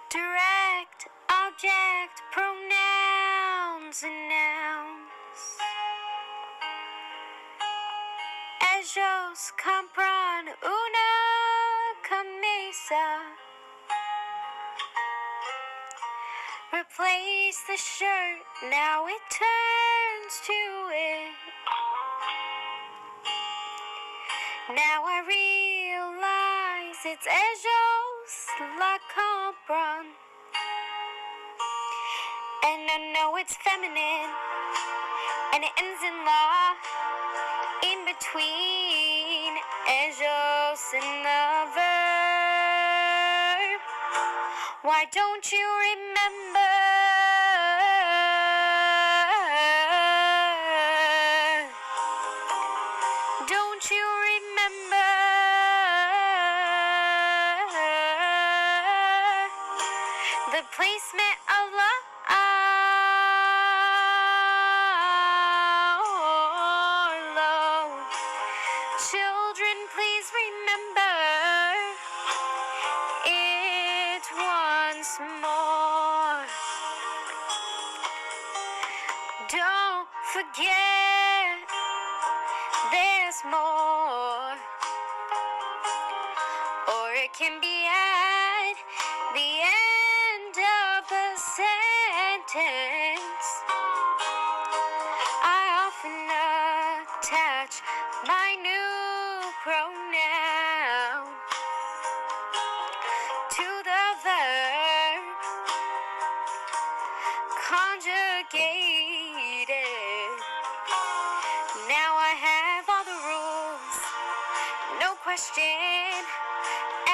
direct, object, pronouns, and nouns. Ellos compran una camisa. Replace the shirt, now it turns to it. Now I realize it's ellos la compran. And I know it's feminine, and it ends in la. In between ellos and the verb. Why don't you remember? Don't you remember the placement of la? Children, please remember it once more. Don't forget there's more, or it can be at the end of the sentence. I often attach my new pronoun to the verb conjugated. Now I have all the rules, no question,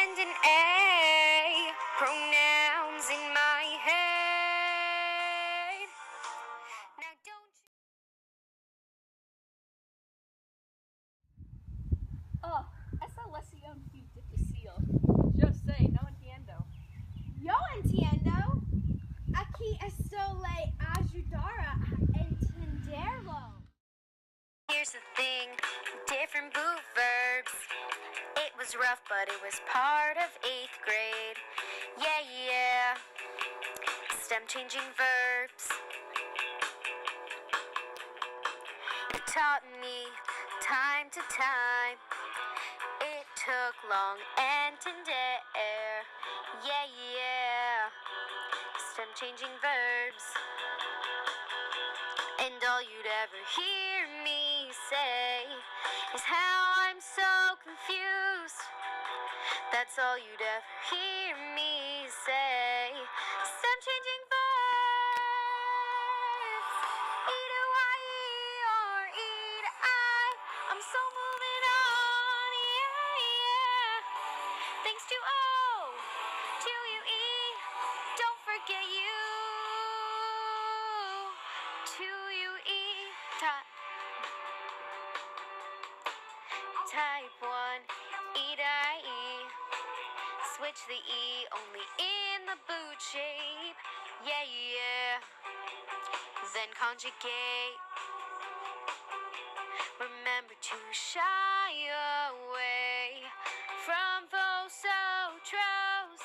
and an A, pronouns in my head. Now don't you... Oh, esa lesión fue difícil. Yo sé, no entiendo. Yo entiendo. Aquí esto le ayudará a entenderlo. Here's the thing, different boot verbs. It was rough, but it was part of 8th grade. Yeah. Stem changing verbs. It taught me time to time. It took long and tender. Yeah. Stem changing verbs. And all you'd ever hear me say is how I'm so confused. That's all you'd ever hear me say. Stem changing verbs. E-to-I-E or E-to-I. I'm so moving on, yeah. Thanks to O, to U-E. Don't forget you. To U-E. Type 1, E-to-I-E. Switch the E only in the boot shape. Yeah. Then conjugate. Remember to shy away from vosotros.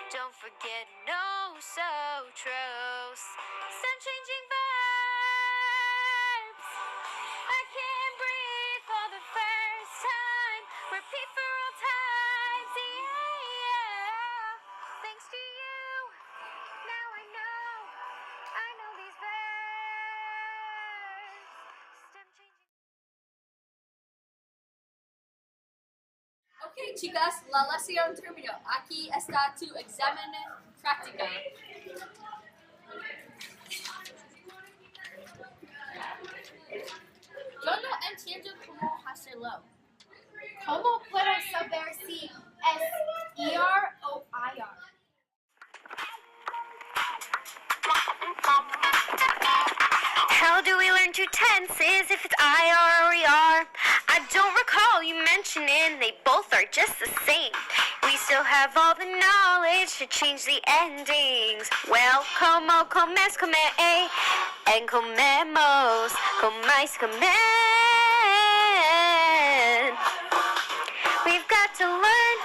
Don't forget nosotros. Stem changing verbs. I can't breathe for the first time. Repeat for all times. Yeah. Thanks to you. Now I know these verbs. Stem changing. Ok, chicas, la lección terminó. Aquí está tu examen práctico. Yo no entiendo cómo hacerlo. ¿Cómo puedo saber si es ER o IR? How do we learn two tenses if it's IR or ER? I don't recall you mentioning they both are just the same. We still have all the knowledge to change the endings. Well, como comes, come, and comemos, comáis, comen. We've got to learn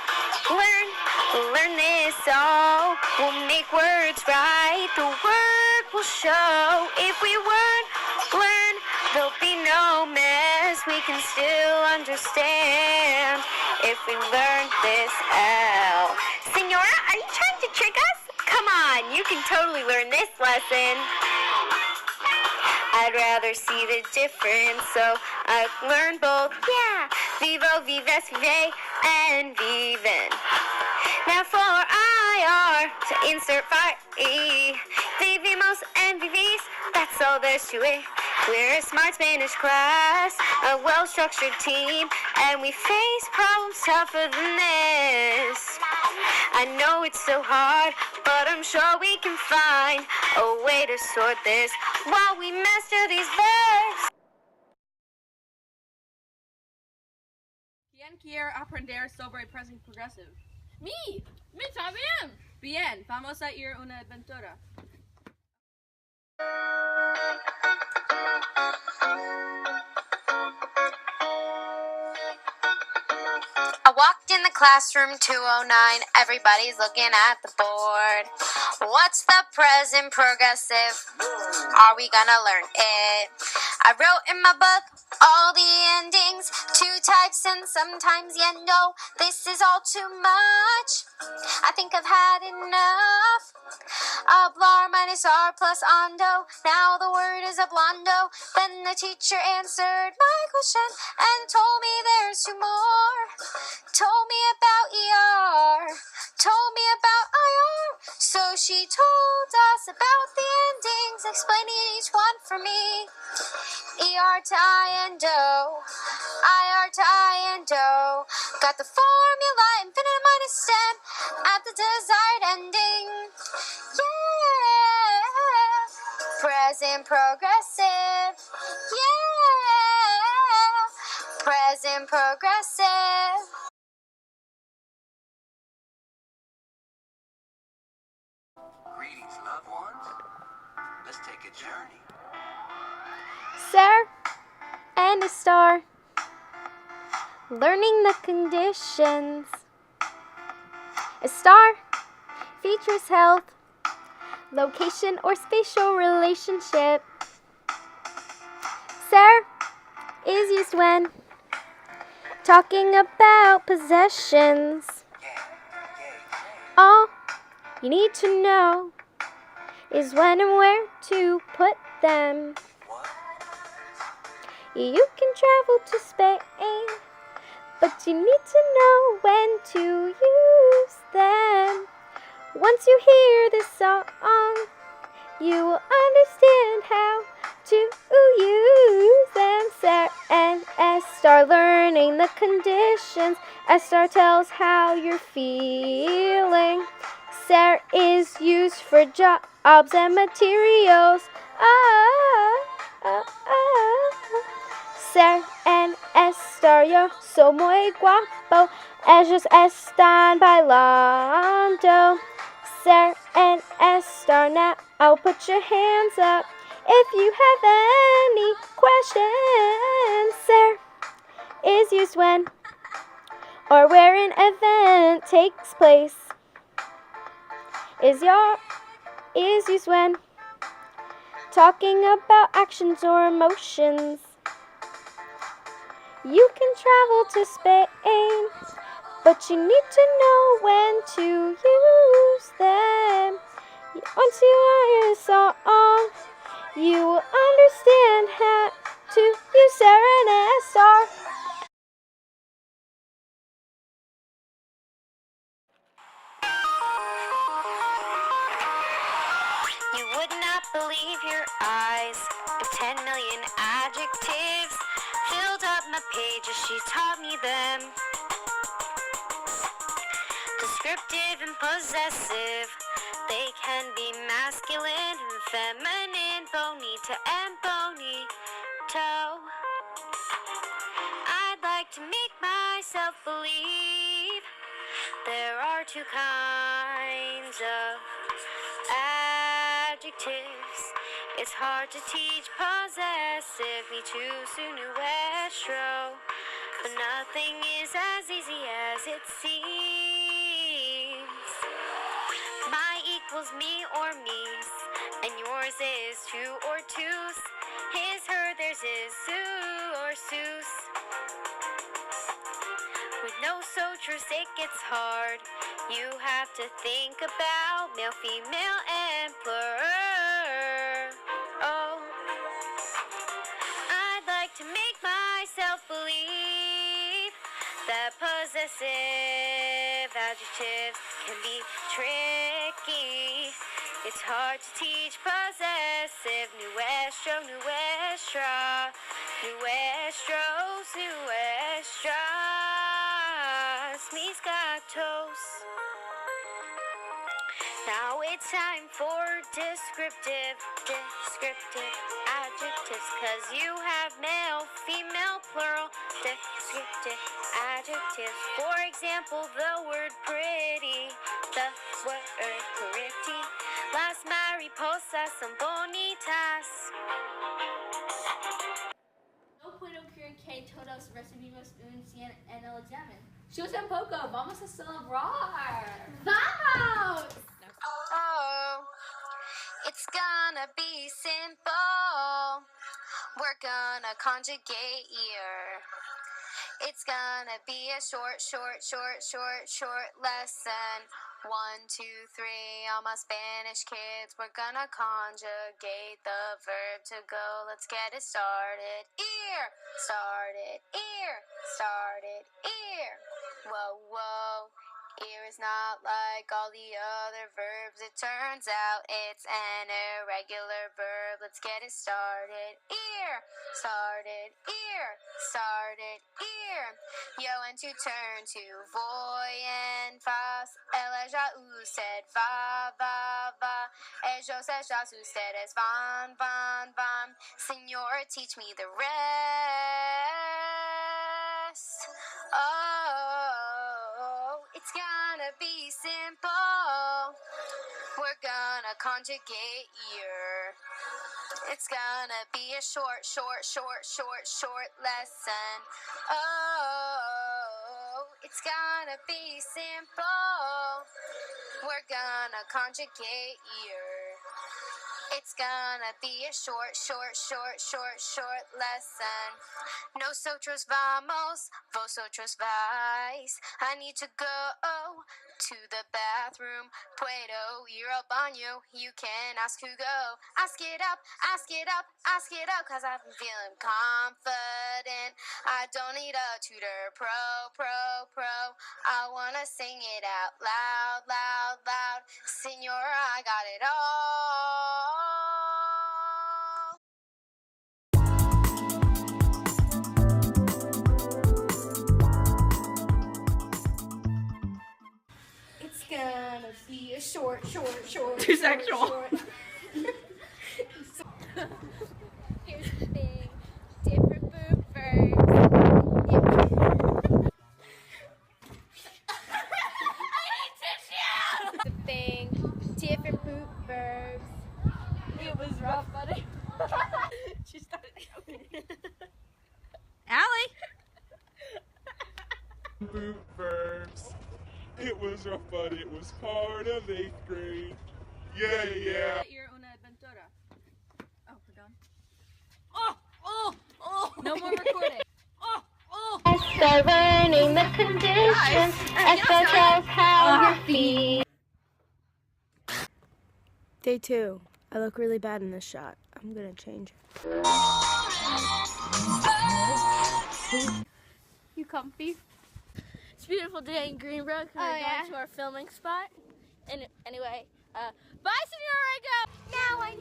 this all. we'll make words right. The word will show. If we weren't learn, there'll be no mess. We can still understand if we learn this out. Senora, are you trying to trick us? Come on, you can totally learn this lesson. I'd rather see the difference, so I've learned both. Yeah, vivo, vives, vive, and viven. Now for IR, to insert fire E. Vivimos and vivis, that's all there's to it. We're a smart Spanish class, a well-structured team, and we face problems tougher than this. I know it's so hard, but I'm sure we can find a way to sort this while we master these verbs. ¿Quién quiere aprender sobre present progressive? Me también. Bien, vamos a ir a una aventura. I walked in the classroom 209, everybody's looking at the board. What's the present progressive? Are we gonna learn it? I wrote in my book all the endings, two types and sometimes yendo. This is all too much. I think I've had enough. Hablar minus R plus ondo. Now the word is oblondo. Then the teacher answered my question and told me there's two more. Told me about ER. Told me about IR. So she told us about the endings, explaining each one for me. ER to I and O. IR to I and O. Got the formula, infinite minus stem, at the desired ending. Yeah. Present progressive. Yeah. Present progressive. Greetings, loved ones. Let's take a journey. Sir and a star. Learning the conditions. A star features health, location, or spatial relationship. Sir is used when talking about possessions. All you need to know is when and where to put them. You can travel to Spain, but you need to know when to use them. Once you hear this song, you will understand how to use them. Sir and S star learning the conditions. S star tells how you're feeling. Sir is used for jobs and materials. Ser and estar, yo soy muy guapo. Ellos están bailando. Ser and estar, now put your hands up if you have any questions. Ser is used when or where an event takes place. Is used when talking about actions or emotions. You can travel to Spain, but you need to know when to use them. Once you hear a song, you will understand how to use Sarah and SR. You would not believe your eyes if 10 million adjectives filled up my pages. She taught me them. Descriptive and possessive, they can be masculine and feminine, bonita and bonito. I'd like to make myself believe there are two kinds of adjectives. It's hard to teach possessive, me too soon nuestro, but nothing is as easy as it seems. My equals me or me's, and yours is two or two's. His, her, theirs is Sue or Sue's. With no sutras, it gets hard. You have to think about male, female, and plural. Oh, I'd like to make myself believe that possessive adjectives can be tricky. It's hard to teach possessive. Nuestro, nuestra, nuestros, nuestras, mis gatos. Now it's time for descriptive adjectives, 'cause you have male, female, plural, descriptive adjectives. For example, the word pretty, the word pretty. Las mariposas son bonitas. No puedo creer que todos recibimos un 100 en el examen. Yo tampoco, vamos a celebrar. Vamos! Oh, it's gonna be simple. We're gonna conjugate year. It's gonna be a short lesson. 1, 2, 3, all my Spanish kids. We're gonna conjugate the verb to go. Let's get it started. Ear, started, ear, started, ear. Whoa, whoa. Ear is not like all the other verbs. It turns out it's an irregular verb. Let's get it started. Ear, started, ear, started, ear. Yo, and to turn to voy en faz. Ella ya usted va, va, va. Ellos, ellas, ustedes van, van, van. Señor, teach me the rest. Oh, it's gonna be simple. We're gonna conjugate year. It's gonna be a short lesson. Oh, it's gonna be simple. We're gonna conjugate year. It's gonna be a short lesson. Nosotros vamos, vosotros vais. I need to go to the bathroom. Puedo ir al baño. You can ask who go. Ask it up, ask it up, ask it up. 'Cause I'm feeling confident. I don't need a tutor. Pro. I wanna sing it out loud, loud, loud. Senor, I got it all. It's gonna be a short. Too sexual. Here's the thing. Different verb verbs. The thing. Different boot verbs. It was rough, buddy. She started joking. Allie! Boot verbs. It was rough, but it was part of 8th grade. Yeah. You're una aventura. Oh, we're done. Oh! No more recording. Governing the conditions, such as how your feet. Day 2. I look really bad in this shot. I'm gonna change it. You comfy? It's a beautiful day in Greenbrook. We're going to our filming spot. And anyway, bye, Senor Ringo! Now I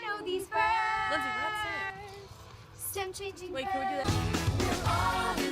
know these verbs. Lindsay, we're not singing. Stem changing Wait, can we do verbs. that?